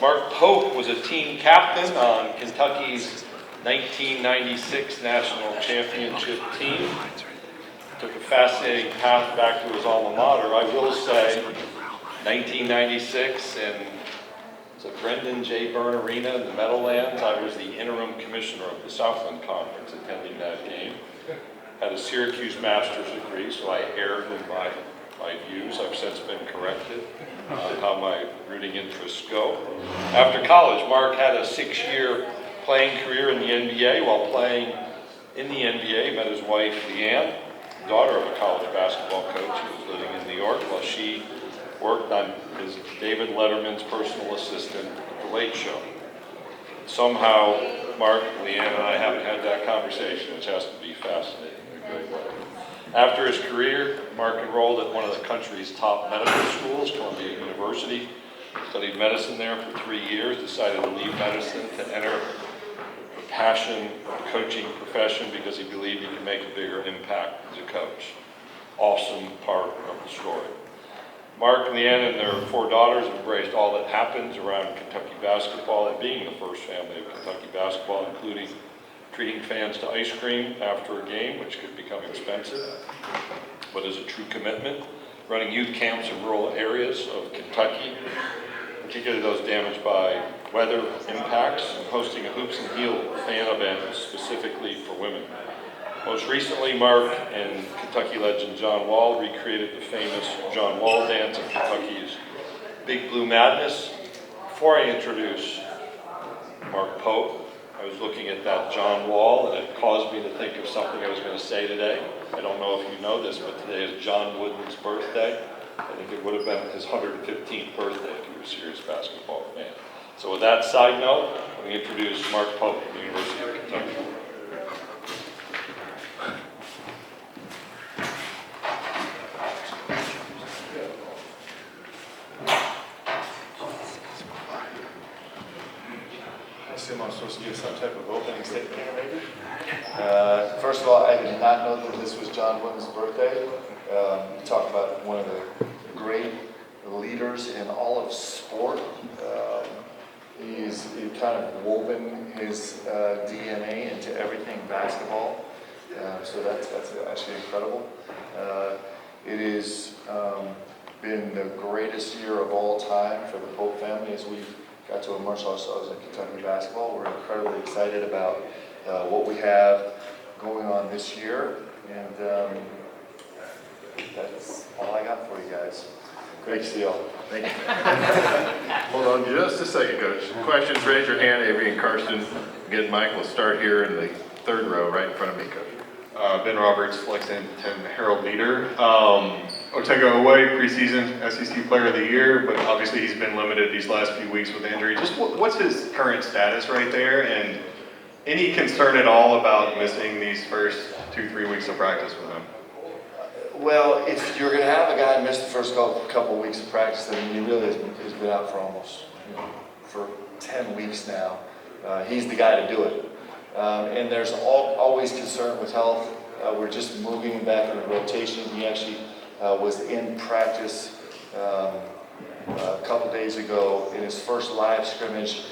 Mark Pope was a team captain on Kentucky's 1996 national championship team. Took a fascinating path back to his alma mater. I will say, 1996, and it's at Brendan J. Byrne Arena in the Meadowlands. I was the interim commissioner of the Southland Conference attending that game. Had a Syracuse master's degree, so I erred in my views. I've since been corrected on how my rooting interests go. After college, Mark had a 6-year playing career in the NBA. While playing in the NBA, met his wife, Leanne, daughter of a college basketball coach who was living in New York, while she worked on his David Letterman's personal assistant at The Late Show. Somehow, Mark, Leanne, and I haven't had that conversation, which has to be fascinating. After his career, Mark enrolled at one of the country's top medical schools, Columbia University, studied medicine there for 3 years, decided to leave medicine to enter the passion coaching profession because he believed he could make a bigger impact as a coach. Awesome part of the story. Mark, Leanne, and their 4 daughters embraced all that happens around Kentucky basketball and being the first family of Kentucky basketball, including treating fans to ice cream after a game, which could become expensive, but is a true commitment. Running youth camps in rural areas of Kentucky, particularly those damaged by weather impacts, and hosting a Hoops and Heel fan event specifically for women. Most recently, Mark and Kentucky legend John Wall recreated the famous John Wall dance in Kentucky's Big Blue Madness. Before I introduce Mark Pope, I was looking at that John Wall, and it caused me to think of something I was going to say today. I don't know if you know this, but today is John Wooden's birthday. I think it would have been his 115th birthday if you were a serious basketball fan. So with that side note, let me introduce Mark Pope from the University of Kentucky. I assume I'm supposed to give some type of opening statement here, maybe? First of all, I did not know that this was John Wooden's birthday. You talk about one of the great leaders in all of sport. He's kind of woven his DNA into everything basketball. So that's actually incredible. It has been the greatest year of all time for the Pope family as we've got to immerse ourselves in Kentucky basketball. We're incredibly excited about what we have going on this year, and that's all I got for you guys. Great to see y'all. Thank you. Hold on just a second, Coach. Questions, raise your hand. Avery and Karsten. Again, Mike, we'll start here in the 3rd row right in front of me, Coach. Ben Roberts, Lexington Herald Leader. Otega away, preseason SEC Player of the Year, but obviously he's been limited these last few weeks with injury. Just what's his current status right there, and any concern at all about missing these first 2-3 weeks of practice with him? Well, if you're going to have a guy miss the first couple weeks of practice, then he really has been out for almost for 10 weeks now. He's the guy to do it. And there's always concern with health. We're just moving back in the rotation. He actually was in practice a couple days ago in his first live scrimmage,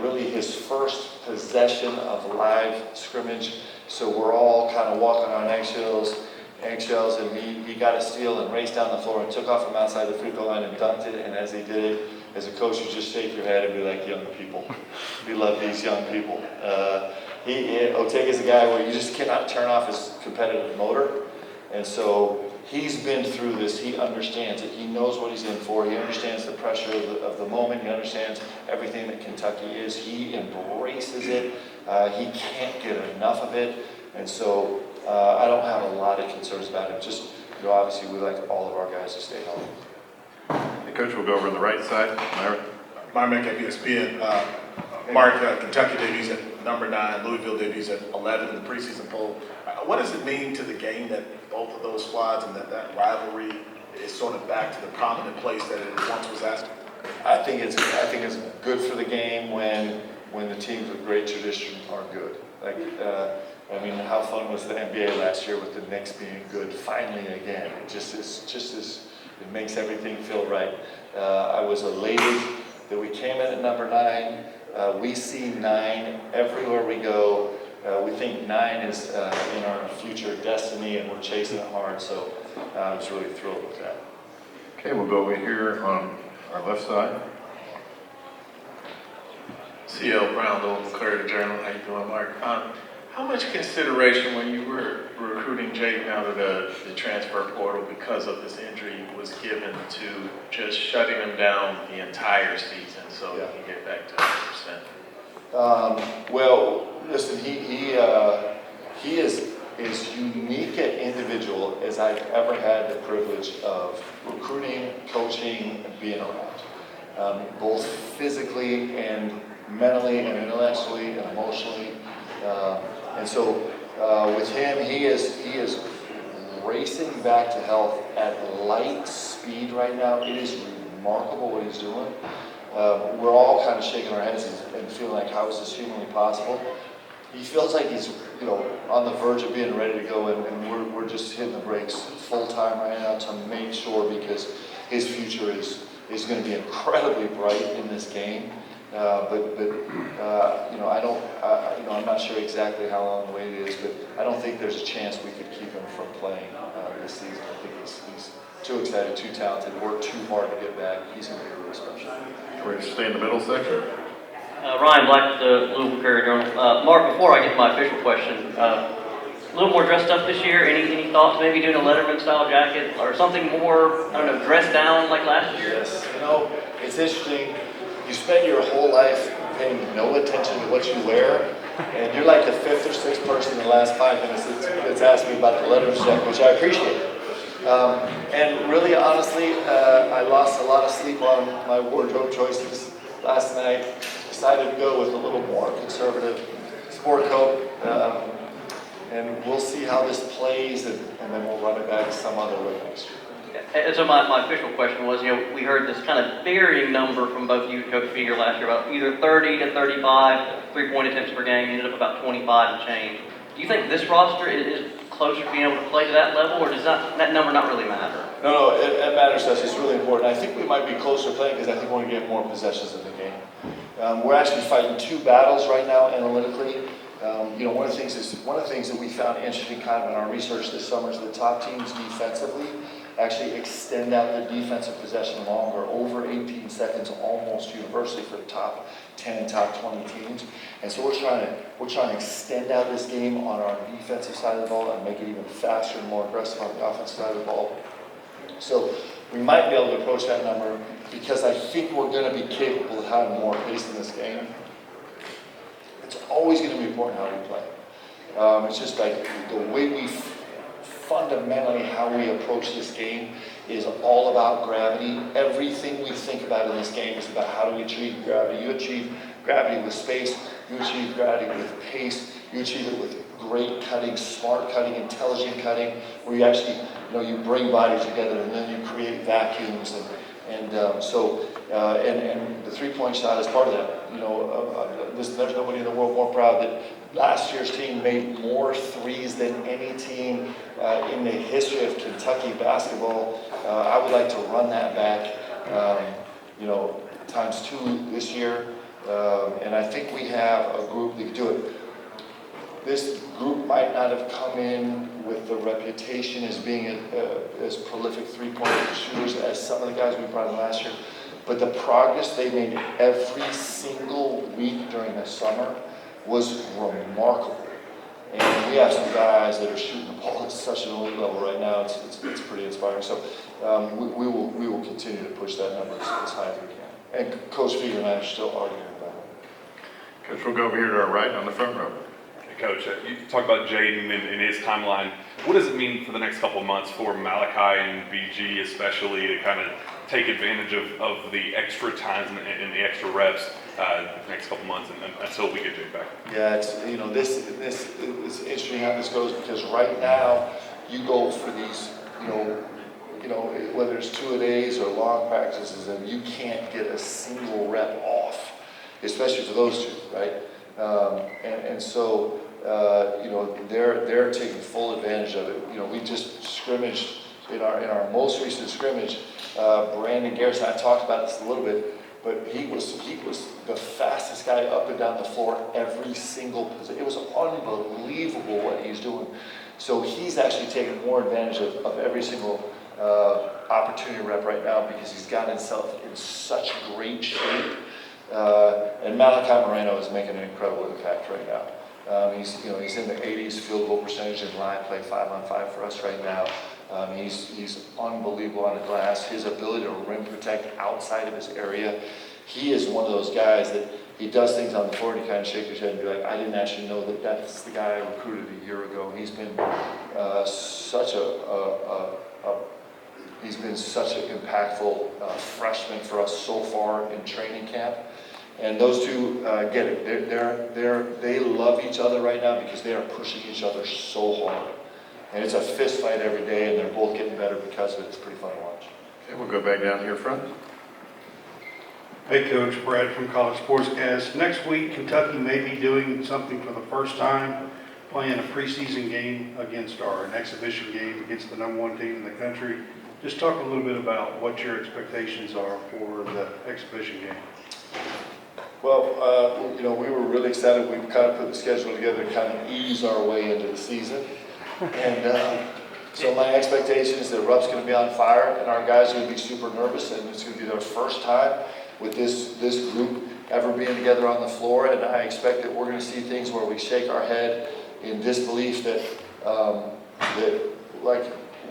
really his first possession of live scrimmage. So we're all kind of walking on eggshells, and he got a steal and raced down the floor and took off from outside the free throw line and dunked it. And as he did it, as a coach, you just shake your head and be like, young people. We love these young people. Otega's a guy where you just cannot turn off his competitive motor. And so he's been through this. He understands it. He knows what he's in for. He understands the pressure of the moment. He understands everything that Kentucky is. He embraces it. He can't get enough of it. And so I don't have a lot of concerns about him. Just, obviously we like all of our guys to stay healthy. Hey, Coach, we'll go over on the right side. Myron at ESPN. Mark, Kentucky debuts at number 9, Louisville debuts at 11 in the preseason poll. What does it mean to the game that both of those squads and that rivalry is sort of back to the prominent place that it once was at? I think it's good for the game when the teams with great tradition are good. How fun was the NBA last year with the Knicks being good finally again? It makes everything feel right. I was elated that we came in at number 9. We see 9 everywhere we go. We think 9 is in our future destiny, and we're chasing it hard. So I was really thrilled with that. Okay, we'll go over here on our left side. C.L. Brown, the Clarity Journal. How you doing, Mark? How much consideration when you were recruiting Jake out of the transfer portal because of his injury was given to just shutting him down the entire season so he can get back to 100%? Well, listen, he is as unique an individual as I've ever had the privilege of recruiting, coaching, and being around, both physically and mentally and intellectually and emotionally. And so with him, he is racing back to health at light speed right now. It is remarkable what he's doing. We're all kind of shaking our heads and feeling like, how is this humanly possible? He feels like he's, on the verge of being ready to go, and we're just hitting the brakes full time right now to make sure, because his future is going to be incredibly bright in this game. I'm not sure exactly how long the wait is, but I don't think there's a chance we could keep him from playing this season. I think he's too excited, too talented, worked too hard to get back. He's going to be really special. We're going to stay in the middle section. Ryan Black, the Louisville Courier-Journal. Mark, before I get to my official question, a little more dressed up this year. Any thoughts maybe doing a Letterman style jacket or something more, dressed down like last year? Yes, it's interesting. You spend your whole life paying no attention to what you wear, and you're like the 5th or 6th person in the last 5 minutes that's asked me about the Letterman jacket, which I appreciate. And really, honestly, I lost a lot of sleep on my wardrobe choices last night. Decided to go with a little more conservative sport coat, and we'll see how this plays, and then we'll run it back some other way next year. And so my official question was, we heard this kind of varying number from both you and Coach Feeder last year about either 30 to 35 3-point attempts per game, ended up about 25 and change. Do you think this roster is closer to being able to play to that level, or does that number not really matter? No, it matters to us. It's really important. I think we might be closer playing because I think we're going to get more possessions in the game. We're actually fighting 2 battles right now analytically. One of the things that we found interesting kind of in our research this summer is the top teams defensively actually extend out their defensive possession longer, over 18 seconds almost universally for the top 10 and top 20 teams. And so we're trying to extend out this game on our defensive side of the ball and make it even faster and more aggressive on the offensive side of the ball. So we might be able to approach that number because I think we're going to be capable of having more pace in this game. It's always going to be important how we play. It's just like the way we fundamentally how we approach this game is all about gravity. Everything we think about in this game is about how do we achieve gravity. You achieve gravity with space, you achieve gravity with pace, you achieve it with great cutting, smart cutting, intelligent cutting, where you actually, you bring bodies together and then you create vacuums and the 3-point shot is part of that. There's nobody in the world more proud that last year's team made more threes than any team in the history of Kentucky basketball. I would like to run that back, times 2 this year. And I think we have a group that can do it. This group might not have come in with the reputation as being as prolific 3-point shooters as some of the guys we brought in last year, but the progress they made every single week during the summer was remarkable. And we have some guys that are shooting the ball at such an elite level right now. It's pretty inspiring. So we will continue to push that number as high as we can. And Coach Feeder and I are still arguing about it. Coach, we'll go over here to our right on the front row. Coach, you talk about Jaden and his timeline. What does it mean for the next couple of months for Malachi and BG especially to kind of take advantage of the extra times and the extra reps the next couple of months until we get Jade back? Yeah, it's it's interesting how this goes because right now you go for these whether it's 2-a-days or long practices and you can't get a single rep off, especially for those 2, right? So they're taking full advantage of it. We just scrimmaged in our most recent scrimmage. Brandon Garrison, I talked about this a little bit. but he was the fastest guy up and down the floor every single position. It was unbelievable what he's doing. So he's actually taking more advantage of every single opportunity rep right now because he's got himself in such great shape. And Malachi Moreno is making an incredible impact right now. He's in the 80s field goal percentage in line play 5-on-5 for us right now. He's unbelievable on the glass. His ability to rim protect outside of his area. He is one of those guys that he does things on the floor and he kind of shakes his head and be like, I didn't actually know that that's the guy I recruited a year ago. He's been such he's been such an impactful freshman for us so far in training camp. And those two get it. They love each other right now because they are pushing each other so hard. And it's a fist fight every day, and they're both getting better because of it. It's pretty fun to watch. Okay, we'll go back down here front. Hey Coach, Brad from College Sportscast. Next week, Kentucky may be doing something for the first time, playing a preseason game against an exhibition game against the #1 team in the country. Just talk a little bit about what your expectations are for the exhibition game. Well, we were really excited. We kind of put the schedule together to kind of ease our way into the season. And so my expectation is that Rupp's going to be on fire and our guys are going to be super nervous, and it's going to be their first time with this group ever being together on the floor. And I expect that we're going to see things where we shake our head in disbelief that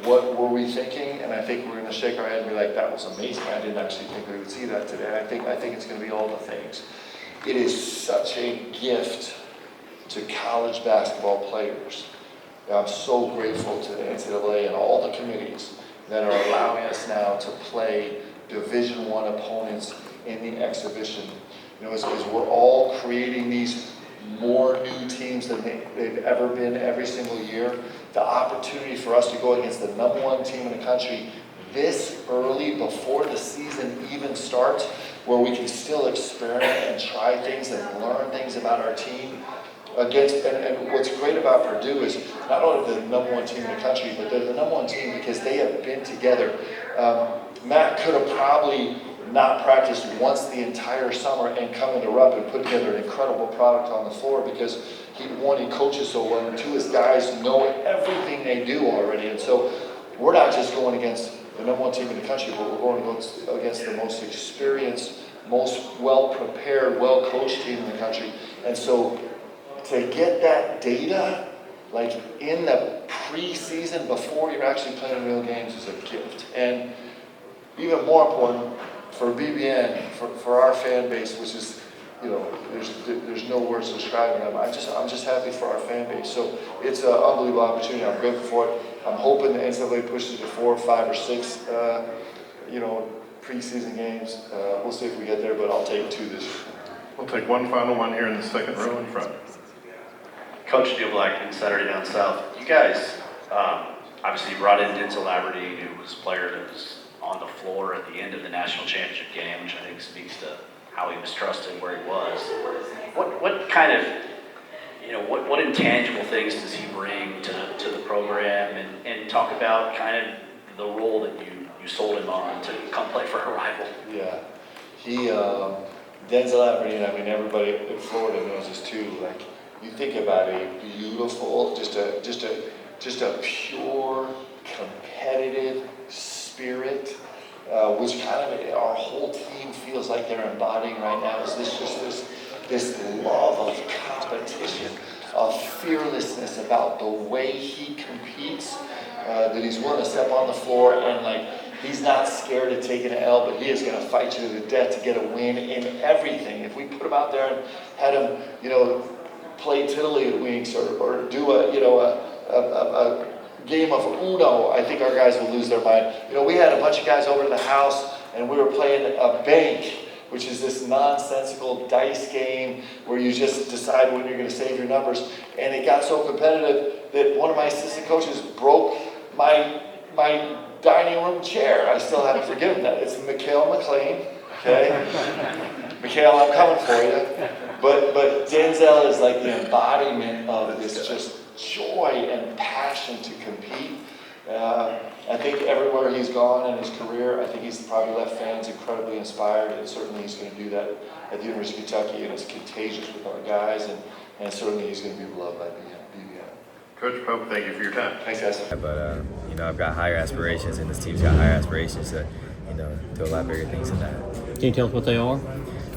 what were we thinking? And I think we're going to shake our head and be like, that was amazing. I didn't actually think we would see that today. I think it's going to be all the things. It is such a gift to college basketball players. I'm so grateful to the NCAA and all the committees that are allowing us now to play Division I opponents in the exhibition. As we're all creating these more new teams than they've ever been every single year, the opportunity for us to go against the #1 team in the country this early before the season even starts, where we can still experiment and try things and learn things about our team and what's great about Purdue is not only the #1 team in the country, but they're the #1 team because they have been together. Matt could have probably not practiced once the entire summer and come into Rupp and put together an incredible product on the floor because he coaches so well, and two, his guys know everything they do already. And so we're not just going against the #1 team in the country, but we're going against the most experienced, most well-prepared, well-coached team in the country. And so to get that data, like in the preseason before you're actually playing real games, is a gift. And even more important for BBN, for our fan base, which is, there's no words describing them. I'm just happy for our fan base. So it's an unbelievable opportunity. I'm grateful for it. I'm hoping the NCAA pushes to 4, 5, or 6, preseason games. We'll see if we get there, but I'll take 2 this year. We'll take one final one here in the second row in front. Coach Neil Blackman, Saturday Down South. You guys obviously brought in Denzel Aberdeen, who was a player that was on the floor at the end of the national championship game, which I think speaks to how he was trusted where he was. What kind of, what intangible things does he bring to the program, and talk about kind of the role that you sold him on to come play for a rival? Yeah, Denzel Aberdeen, everybody in Florida knows this too. Like, you think about a beautiful, just a pure, competitive spirit, which kind of our whole team feels like they're embodying right now. Is this love of competition, of fearlessness about the way he competes, that he's willing to step on the floor and he's not scared of taking an L, but he is going to fight you to the death to get a win in everything. If we put him out there and had him, play tiddlywinks or do a game of Uno, I think our guys will lose their mind. We had a bunch of guys over to the house and we were playing a bank, which is this nonsensical dice game where you just decide when you're going to save your numbers. And it got so competitive that one of my assistant coaches broke my dining room chair. I still haven't forgiven that. It's Mikhail McLean, okay? Mikhail, I'm coming for you. But Denzel is like the embodiment of this just joy and passion to compete. I think everywhere he's gone in his career, I think he's probably left fans incredibly inspired, and certainly he's going to do that at the University of Kentucky, and it's contagious with our guys, and certainly he's going to be beloved by BVN. Coach Pope, thank you for your time. Thanks, guys. But, I've got higher aspirations, and this team's got higher aspirations to, do a lot bigger things than that. Can you tell us what they are?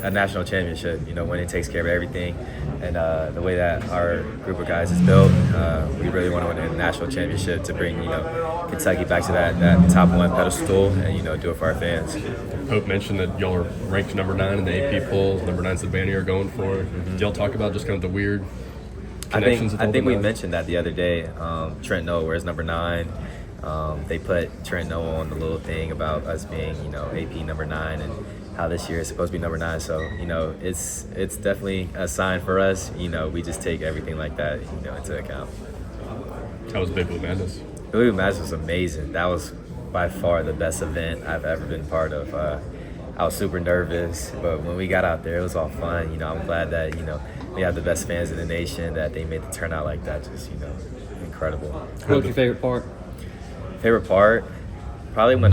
A national championship, when it takes care of everything. And the way that our group of guys is built, we really want to win a national championship to bring, Kentucky back to that top one pedestal and, do it for our fans. Pope mentioned that y'all are ranked number 9 in the AP poll. Number 9's the banner you're going for. Did y'all talk about just kind of the weird connections? I think we mentioned that the other day. Trent Noah wears number 9. They put Trent Noah on the little thing about us being, AP number 9 and how this year is supposed to be number 9. So, it's definitely a sign for us. We just take everything like that, into account. How was Big Blue Madness? Big Blue Madness was amazing. That was by far the best event I've ever been part of. I was super nervous, but when we got out there, it was all fun. I'm glad that, we have the best fans in the nation, that they made the turnout like that. Just, incredible. What was your favorite part? Favorite part? Probably when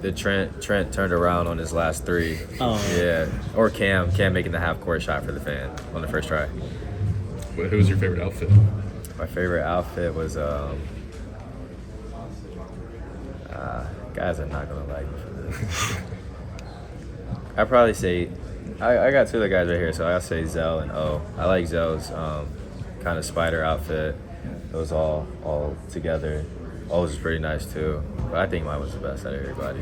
the Trent turned around on his last 3. Oh. Yeah. Or Cam making the half-court shot for the fan on the first try. Who was your favorite outfit? My favorite outfit was, guys are not going to like me for this. I'd probably say, I got 2 of the guys right here, so I'll say Zell and O. I like Zell's kind of spider outfit. It was all together. O's was pretty nice too, but I think mine was the best out of everybody.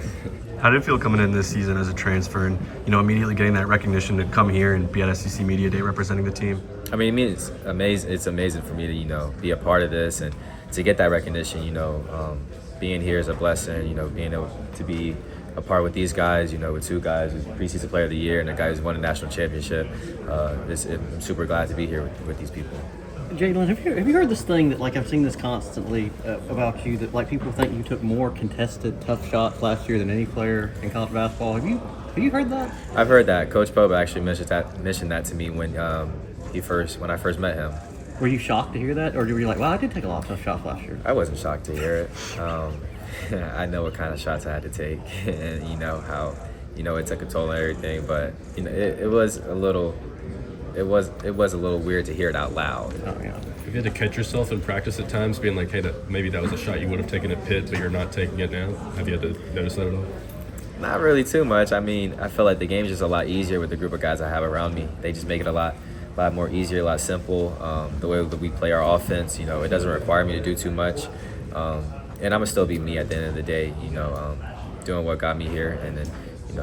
How did it feel coming in this season as a transfer and, immediately getting that recognition to come here and be at SEC Media Day representing the team? I mean, it's amazing. It's amazing for me to, be a part of this and to get that recognition, being here is a blessing, being able to be a part with these guys, with 2 guys who's Preseason Player of the Year and a guy who's won a national championship. I'm super glad to be here with these people. Jalen, have you heard this thing that, I've seen this constantly about you, that, people think you took more contested, tough shots last year than any player in college basketball? Have you heard that? I've heard that. Coach Pope actually mentioned that to me when I first met him. Were you shocked to hear that, or were you like, "Wow, I did take a lot of tough shots last year"? I wasn't shocked to hear it. I know what kind of shots I had to take, and how it took a toll on everything. But it was a little. It was a little weird to hear it out loud. Oh, yeah. Have you had to catch yourself in practice at times, being like, hey, maybe that was a shot you would have taken at Pitt, but you're not taking it now? Have you had to notice that at all? Not really too much. I mean, I feel like the game's just a lot easier with the group of guys I have around me. They just make it a lot more easier, a lot simple. The way that we play our offense, it doesn't require me to do too much. And I'm gonna still be me at the end of the day, doing what got me here, and then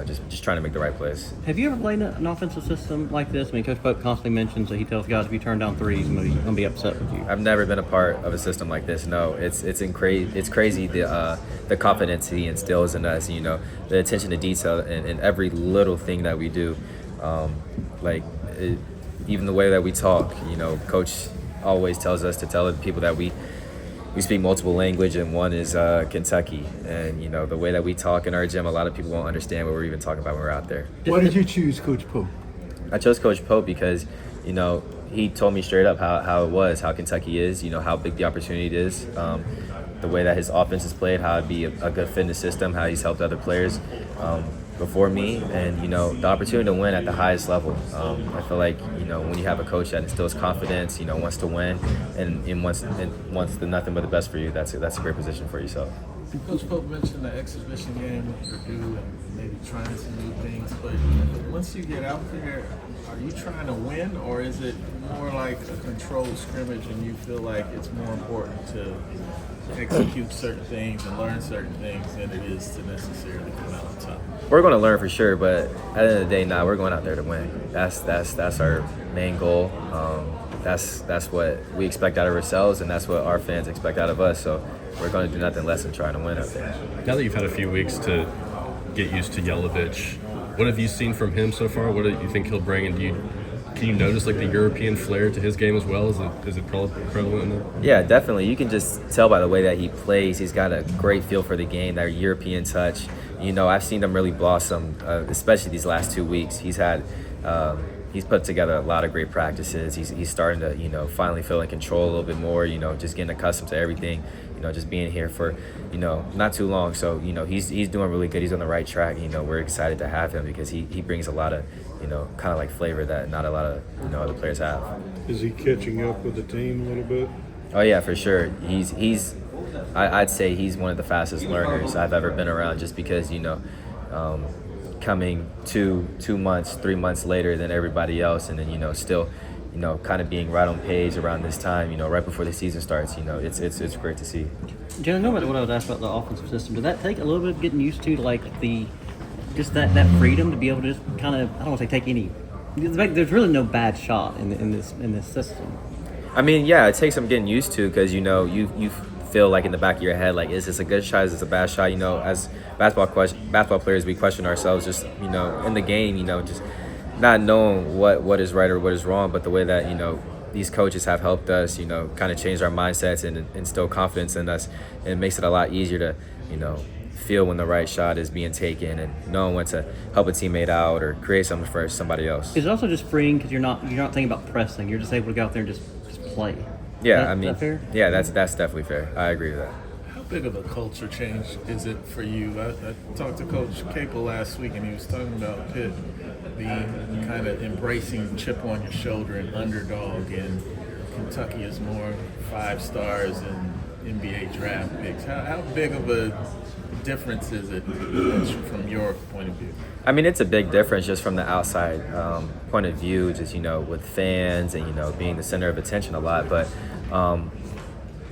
just trying to make the right plays. Have you ever played an offensive system like this? I mean, Coach Pope constantly mentions that he tells guys if you turn down threes, he's going to be upset with you. I've never been a part of a system like this. No, it's crazy the confidence he instills in us. The attention to detail in every little thing that we do. Even the way that we talk. Coach always tells us to tell the people that we speak multiple language, and one is Kentucky. And, the way that we talk in our gym, a lot of people won't understand what we're even talking about when we're out there. Why did you choose Coach Pope? I chose Coach Pope because, he told me straight up how it was, how Kentucky is, how big the opportunity is, the way that his offense is played, how it'd be a good fit in the system, how he's helped other players before me, and, the opportunity to win at the highest level. I feel like, when you have a coach that instills confidence, wants to win and wants the nothing but the best for you, that's a great position for yourself. Coach Pope mentioned the exhibition game with Purdue and maybe trying some new things, but once you get out there, are you trying to win, or is it more like a controlled scrimmage and you feel like it's more important to execute certain things and learn certain things than it is to necessarily come out on top? We're going to learn for sure, but at the end of the day, we're going out there to win. That's our main goal. That's what we expect out of ourselves, and that's what our fans expect out of us. So we're going to do nothing less than trying to win out there. Now that you've had a few weeks to get used to Yelovich, what have you seen from him so far? What do you think he'll bring? And can you notice the European flair to his game as well? Is it prevalent in that? Yeah, definitely. You can just tell by the way that he plays. He's got a great feel for the game, that European touch. I've seen him really blossom, especially these last 2 weeks. He's had he's put together a lot of great practices. He's starting to, finally feel in control a little bit more, just getting accustomed to everything, just being here for, not too long. So, he's doing really good. He's on the right track. We're excited to have him because he brings a lot of, kind of like flavor that not a lot of, other players have. Is he catching up with the team a little bit? Oh yeah, for sure. I'd say he's one of the fastest learners I've ever been around, just because coming 2 months, 3 months later than everybody else, and then still kind of being right on page around this time, right before the season starts. It's great to see. Jen, I know what I was asked about the offensive system. Did that take a little bit of getting used to, like just that freedom to be able to just kind of, I don't want to say take any. There's really no bad shot in this system. I mean, yeah, it takes some getting used to, because you feel like in the back of your head, like, is this a good shot? Is this a bad shot? As basketball players, we question ourselves just in the game, just not knowing what is right or what is wrong. But the way that these coaches have helped us, kind of change our mindsets and instill confidence in us, and it makes it a lot easier to feel when the right shot is being taken, and knowing when to help a teammate out or create something for somebody else. Is it also just freeing because you're not thinking about pressing? You're just able to go out there and just play. Yeah, Is that fair? Yeah, that's definitely fair. I agree with that. How big of a culture change is it for you? I talked to Coach Capel last week, and he was talking about Pitt being kind of embracing chip on your shoulder and underdog, and Kentucky is more 5 stars and NBA draft picks. How big of a difference is it from your point of view? I mean, it's a big difference just from the outside point of view, just, with fans and, being the center of attention a lot. But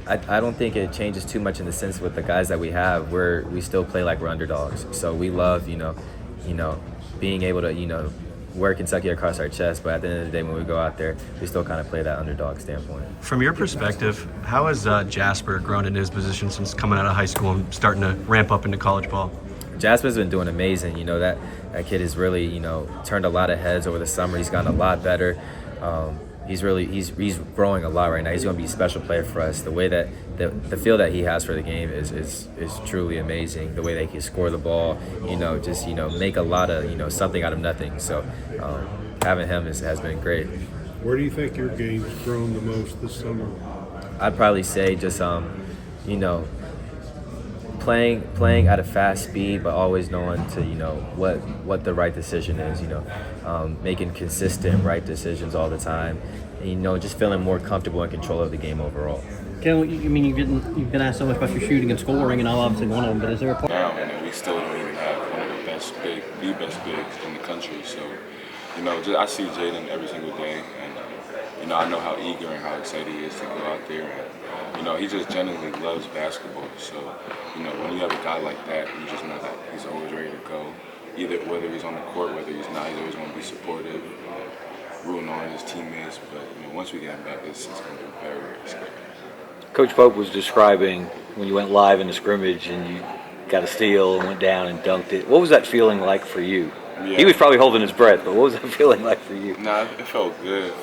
I don't think it changes too much in the sense with the guys that we have, where we still play like we're underdogs. So we love, being able to, wear Kentucky across our chest. But at the end of the day, when we go out there, we still kind of play that underdog standpoint. From your perspective, how has Jasper grown in his position since coming out of high school and starting to ramp up into college ball? Jasper's been doing amazing. That kid has really, turned a lot of heads over the summer. He's gotten a lot better. He's growing a lot right now. He's going to be a special player for us. The way that the feel that he has for the game is truly amazing. The way that he can score the ball, just make a lot of something out of nothing. So having him has been great. Where do you think your game's grown the most this summer? I'd probably say just playing at a fast speed, but always knowing to what the right decision is. Making consistent right decisions all the time. And, just feeling more comfortable in control of the game overall. Ken, you've been asked so much about your shooting and scoring, and I'm obviously one of them. But is there a part? Now, we still don't even have one of the best bigs in the country. So, I see Jaden every single day, and I know how eager and how excited he is to go out there. And, he just genuinely loves basketball. So, when you have a guy like that, you just know that he's always ready to go. Whether he's on the court, whether he's not, he's always going to be supportive, rooting on his teammates. But once we get him back, it's going to be very, very scary. Coach Pope was describing when you went live in the scrimmage and you got a steal and went down and dunked it. What was that feeling like for you? Yeah. He was probably holding his breath, but what was that feeling like for you? Nah, it felt good.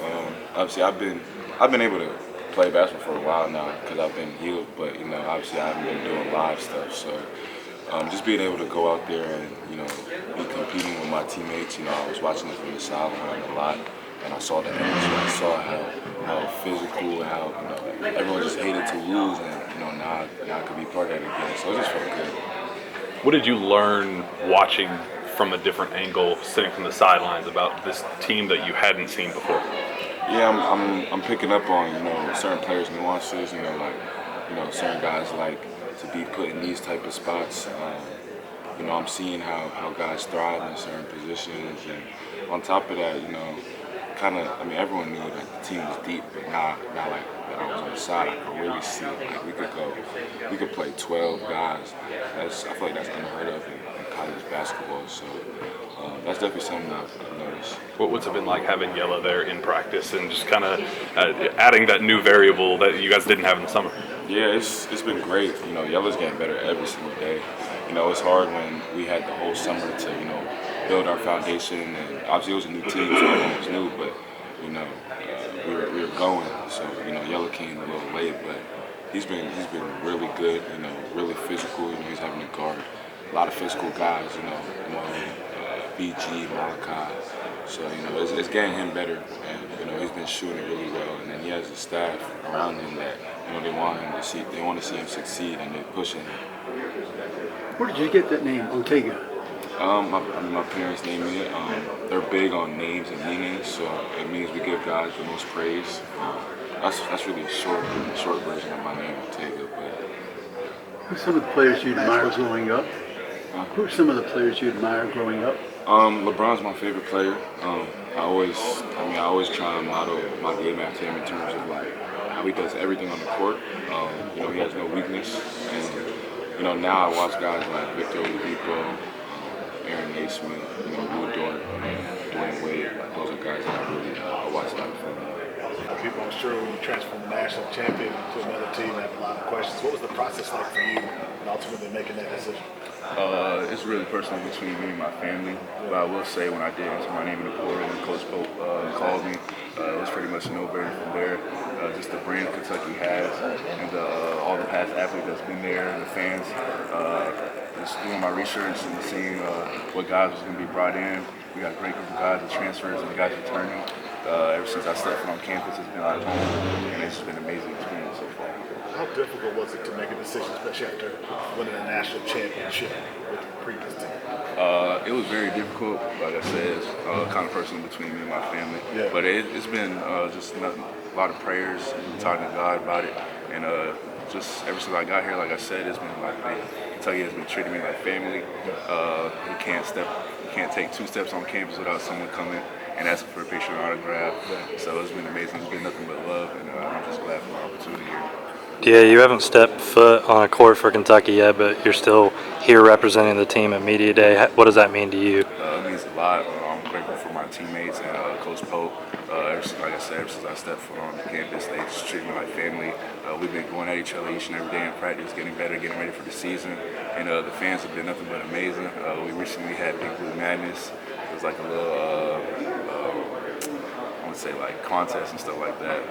Obviously, I've been able to play basketball for a while now because I've been healed, but obviously I haven't been doing live stuff. So just being able to go out there and be competing with my teammates. I was watching it from the sideline a lot, and I saw the energy. I saw how physical, how everyone just hated to lose, and now I could be part of that again. So it just felt good. What did you learn watching from a different angle, sitting from the sidelines, about this team that you hadn't seen before? Yeah, I'm picking up on certain players' nuances. Certain guys like to be put in these type of spots. I'm seeing how guys thrive in certain positions, and on top of that, everyone knew that the team was deep, but now like that I was on the side, I could really see like we could play 12 guys. I feel like that's unheard of in college basketball. So that's definitely something I've noticed. What's it been like having Yella there in practice and just kind of adding that new variable that you guys didn't have in the summer? Yeah, it's been great. Yella's getting better every single day. It's hard when we had the whole summer to build our foundation, and obviously it was a new team, so everyone was new, but we were going. So Yella came a little late, but he's been really good. Really physical. He's having to guard a lot of physical guys. BG, Malachi. So, it's getting him better, and, he's been shooting it really well. And then he has a staff around him that, they want to see him succeed, and they're pushing him. Where did you get that name, Ortega? My parents named me it. They're big on names and meanings, so it means we give guys the most praise. That's really a short version of my name, Ortega. But Who's some of the players you admire growing up? Who are some of the players you admire growing up? LeBron's my favorite player. I always try to model my game after him in terms of like how he does everything on the court. He has no weakness, and now I watch guys like Victor Oladipo, Aaron Naismith, Lou Dort, Dwayne Wade. Those are guys that I watch a lot from. People, I'm sure, when you transfer from a national champion to another team, have a lot of questions. What was the process like for you in ultimately making that decision? It's really personal between me and my family, but I will say when I did enter my name in the portal and Coach Pope called me, it was pretty much a no-brainer from there. Just the brand Kentucky has and all the past athletes that's been there, the fans, just doing my research and seeing what guys was going to be brought in. We got a great group of guys, the transfers and the guys returning. Ever since I stepped on campus, it's been like home, and it's just been an amazing experience so far. How difficult was it to make a decision, especially after winning a national championship with the previous team? It was very difficult. Like I said, it's kind of personal between me and my family. Yeah. But it's been just nothing, a lot of prayers, talking to God about it, and just ever since I got here, like I said, it's been like Kentucky has been treating me like family. We can't take 2 steps on campus without someone coming and asking for a picture and autograph. So it's been amazing. It's been nothing but love, and I'm just glad for the opportunity here. Yeah, you haven't stepped foot on a court for Kentucky yet, but you're still here representing the team at Media Day. What does that mean to you? It means a lot. I'm grateful for my teammates and Coach Pope. Like I said, ever since I stepped foot on campus, they just treat me like family. We've been going at each other each and every day in practice, getting better, getting ready for the season. And the fans have been nothing but amazing. We recently had Big Blue Madness. It was like a little, I would say like contest and stuff like that.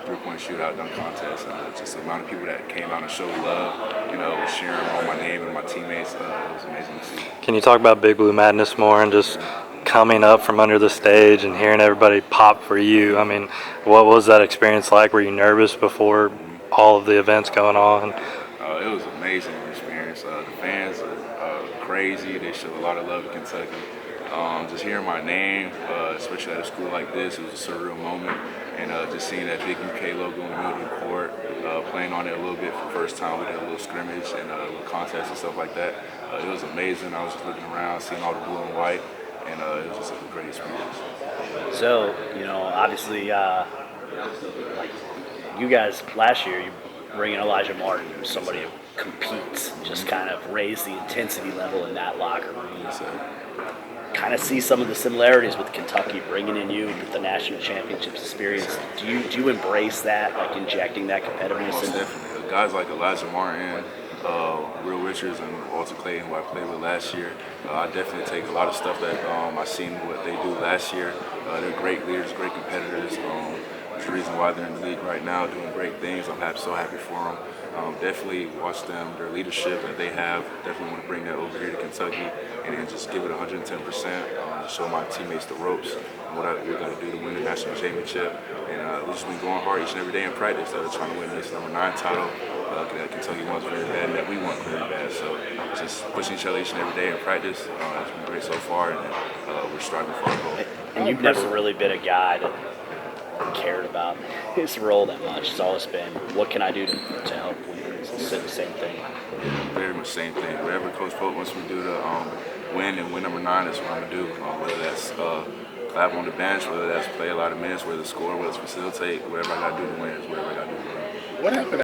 3-point shootout, dunk contest, and just the amount of people that came out and showed love, sharing all my name and my teammates. It was amazing to see. Can you talk about Big Blue Madness more and just coming up from under the stage and hearing everybody pop for you? I mean, what was that experience like? Were you nervous before all of the events going on? It was an amazing experience. The fans are crazy. They showed a lot of love in Kentucky. Just hearing my name, especially at a school like this, it was a surreal moment. And just seeing that big UK logo in the middle of the court, playing on it a little bit for the first time. We did a little scrimmage and a little contest and stuff like that. It was amazing. I was just looking around, seeing all the blue and white, and it was just a great experience. So, obviously, like you guys last year, you bring in Elijah Martin, who's somebody who competes, just kind of raise the intensity level in that locker room. Kind of see some of the similarities with Kentucky bringing in you with the national championships experience. Do you embrace that, like injecting that competitiveness? Most definitely. Guys like Elijah Martin, Will Richards, and Walter Clayton, who I played with last year, I definitely take a lot of stuff that I seen what they do last year. They're great leaders, great competitors. It's the reason why they're in the league right now, doing great things. I'm so happy for them. Definitely watch them, their leadership that they have. Definitely want to bring that over here to Kentucky and then just give it 110%. Show my teammates the ropes and what we're going to do to win the national championship. And we've just been going hard each and every day in practice. Trying to win this number 9 title that Kentucky wants very bad and that we want very bad. So just pushing each other each and every day in practice. It's been great so far, and we're striving for our goal. And you've never really been a guy that cared about his role that much. It's always been, what can I do to help win? It's the same thing. Very much same thing. Whatever Coach Pope wants me to do to win and win number 9, that's what I'm going to do. Whether that's clap on the bench, whether that's play a lot of minutes, whether it's score, whether it's facilitate, whatever I got to do to win is whatever I got to do to win. What happened